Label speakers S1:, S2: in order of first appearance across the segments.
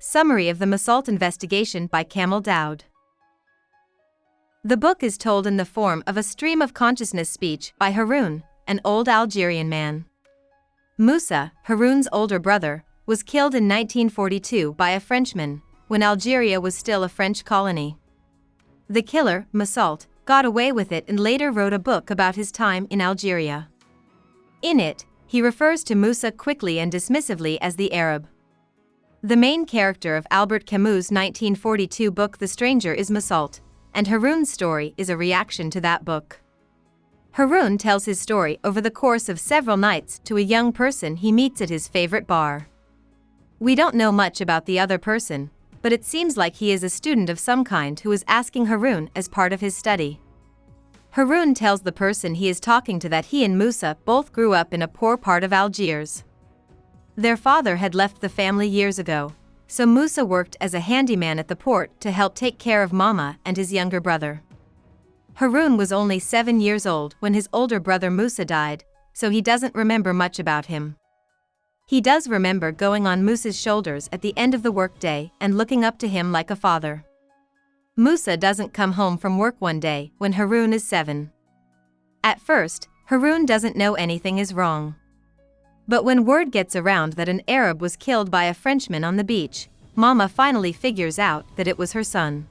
S1: Summary of the Meursault investigation by Kamel Daoud. The book is told in the form of a stream of consciousness speech by Haroun, an old Algerian man. Moussa, Haroun's older brother, was killed in 1942 by a Frenchman, when Algeria was still a French colony. The killer, Meursault, got away with it and later wrote a book about his time in Algeria. In it, he refers to Moussa quickly and dismissively as the Arab. The main character of Albert Camus' 1942 book The Stranger is Meursault, and Haroun's story is a reaction to that book. Haroun tells his story over the course of several nights to a young person he meets at his favorite bar. We don't know much about the other person, but it seems like he is a student of some kind who is asking Haroun as part of his study. Haroun tells the person he is talking to that he and Moussa both grew up in a poor part of Algiers. Their father had left the family years ago, so Moussa worked as a handyman at the port to help take care of Mama and his younger brother. Haroun was only 7 years old when his older brother Moussa died, so he doesn't remember much about him. He does remember going on Moussa's shoulders at the end of the workday and looking up to him like a father. Moussa doesn't come home from work one day when Haroun is 7. At first, Haroun doesn't know anything is wrong. But when word gets around that an Arab was killed by a Frenchman on the beach, Mama finally figures out that it was her son.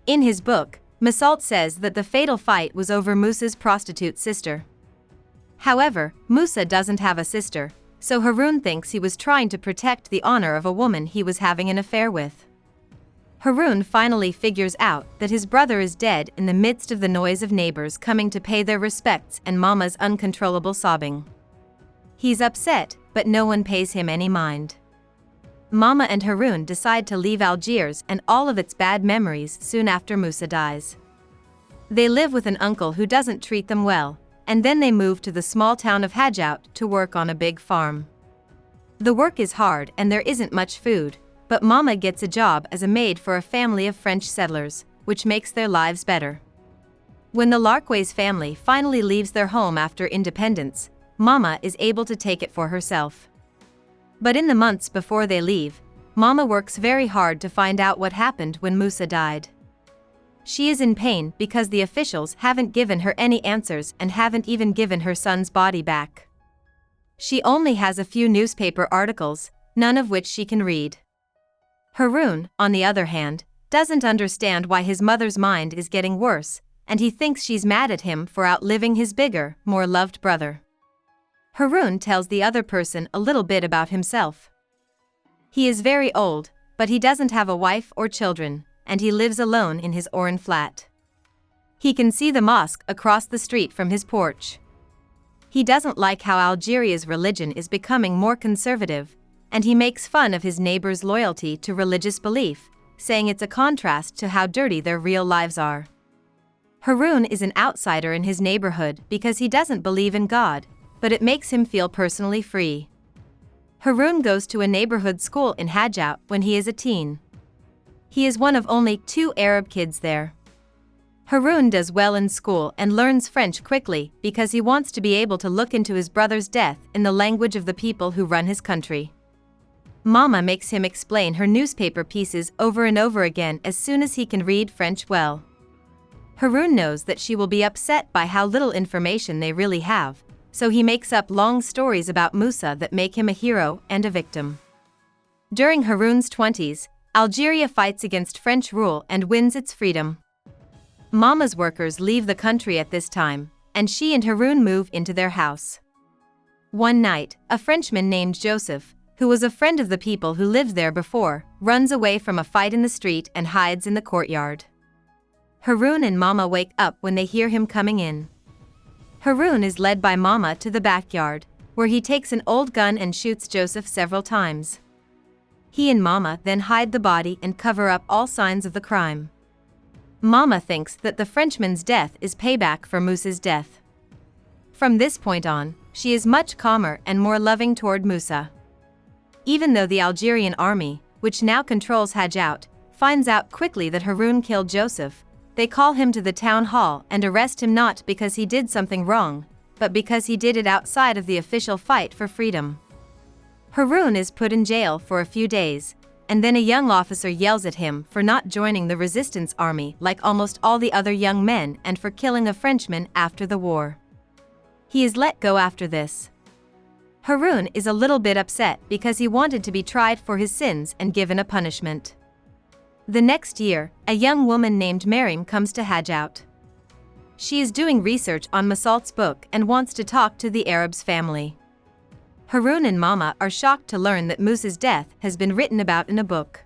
S1: In his book, Meursault says that the fatal fight was over Moussa's prostitute sister. However, Moussa doesn't have a sister, so Haroun thinks he was trying to protect the honor of a woman he was having an affair with. Haroun finally figures out that his brother is dead in the midst of the noise of neighbors coming to pay their respects and Mama's uncontrollable sobbing. He's upset, but no one pays him any mind. Mama and Haroun decide to leave Algiers and all of its bad memories soon after Moussa dies. They live with an uncle who doesn't treat them well, and then they move to the small town of Hadjout to work on a big farm. The work is hard and there isn't much food, but Mama gets a job as a maid for a family of French settlers, which makes their lives better. When the Larquets family finally leaves their home after independence, Mama is able to take it for herself. But in the months before they leave, Mama works very hard to find out what happened when Moussa died. She is in pain because the officials haven't given her any answers and haven't even given her son's body back. She only has a few newspaper articles, none of which she can read. Haroun, on the other hand, doesn't understand why his mother's mind is getting worse, and he thinks she's mad at him for outliving his bigger, more loved brother. Haroun tells the other person a little bit about himself. He is very old, but he doesn't have a wife or children, and he lives alone in his Oran flat. He can see the mosque across the street from his porch. He doesn't like how Algeria's religion is becoming more conservative, and he makes fun of his neighbors' loyalty to religious belief, saying it's a contrast to how dirty their real lives are. Haroun is an outsider in his neighborhood because he doesn't believe in God, but it makes him feel personally free. Haroun goes to a neighborhood school in Hadjout when he is a teen. He is one of only 2 Arab kids there. Haroun does well in school and learns French quickly because he wants to be able to look into his brother's death in the language of the people who run his country. Mama makes him explain her newspaper pieces over and over again as soon as he can read French well. Haroun knows that she will be upset by how little information they really have, so he makes up long stories about Moussa that make him a hero and a victim. During Haroun's 20s, Algeria fights against French rule and wins its freedom. Mama's workers leave the country at this time, and she and Haroun move into their house. One night, a Frenchman named Joseph, who was a friend of the people who lived there before, runs away from a fight in the street and hides in the courtyard. Haroun and Mama wake up when they hear him coming in. Haroun is led by Mama to the backyard, where he takes an old gun and shoots Joseph several times. He and Mama then hide the body and cover up all signs of the crime. Mama thinks that the Frenchman's death is payback for Moussa's death. From this point on, she is much calmer and more loving toward Moussa. Even though the Algerian army, which now controls Hadjout, finds out quickly that Haroun killed Joseph, they call him to the town hall and arrest him not because he did something wrong, but because he did it outside of the official fight for freedom. Haroun is put in jail for a few days, and then a young officer yells at him for not joining the resistance army like almost all the other young men and for killing a Frenchman after the war. He is let go after this. Haroun is a little bit upset because he wanted to be tried for his sins and given a punishment. The next year, a young woman named Maryam comes to Hajout. She is doing research on Meursault's book and wants to talk to the Arab's family. Haroun and Mama are shocked to learn that Moussa's death has been written about in a book.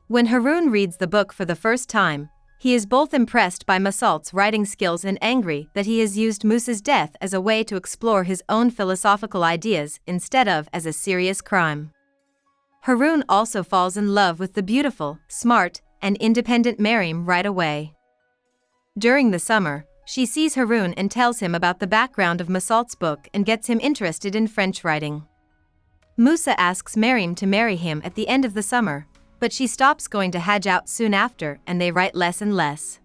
S1: When Haroun reads the book for the first time, he is both impressed by Meursault's writing skills and angry that he has used Moussa's death as a way to explore his own philosophical ideas instead of as a serious crime. Haroun also falls in love with the beautiful, smart, and independent Maryam right away. During the summer, she sees Haroun and tells him about the background of Meursault's book and gets him interested in French writing. Moussa asks Maryam to marry him at the end of the summer, but she stops going to Hajout soon after and they write less and less.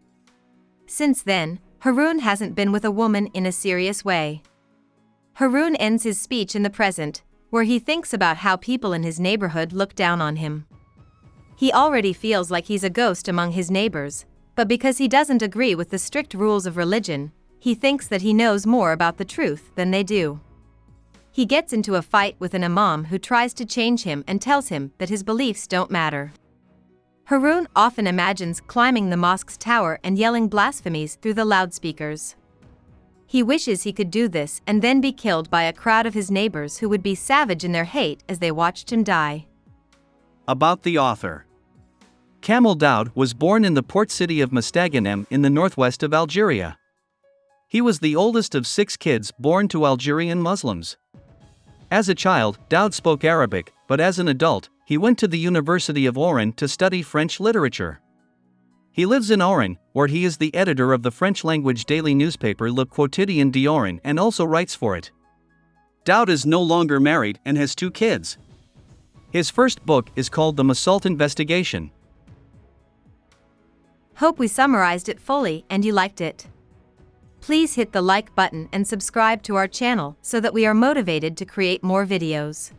S1: Since then, Haroun hasn't been with a woman in a serious way. Haroun ends his speech in the present, where he thinks about how people in his neighborhood look down on him. He already feels like he's a ghost among his neighbors, but because he doesn't agree with the strict rules of religion, he thinks that he knows more about the truth than they do. He gets into a fight with an imam who tries to change him and tells him that his beliefs don't matter. Haroun often imagines climbing the mosque's tower and yelling blasphemies through the loudspeakers. He wishes he could do this and then be killed by a crowd of his neighbors who would be savage in their hate as they watched him die.
S2: About the author. Kamel Daoud was born in the port city of Mostaganem in the northwest of Algeria. He was the oldest of 6 kids born to Algerian Muslims. As a child, Daoud spoke Arabic, but as an adult, he went to the University of Oran to study French literature. He lives in Oran, where he is the editor of the French-language daily newspaper Le Quotidien d'Oran and also writes for it. Daoud is no longer married and has 2 kids. His first book is called The Meursault Investigation.
S1: Hope we summarized it fully and you liked it. Please hit the like button and subscribe to our channel so that we are motivated to create more videos.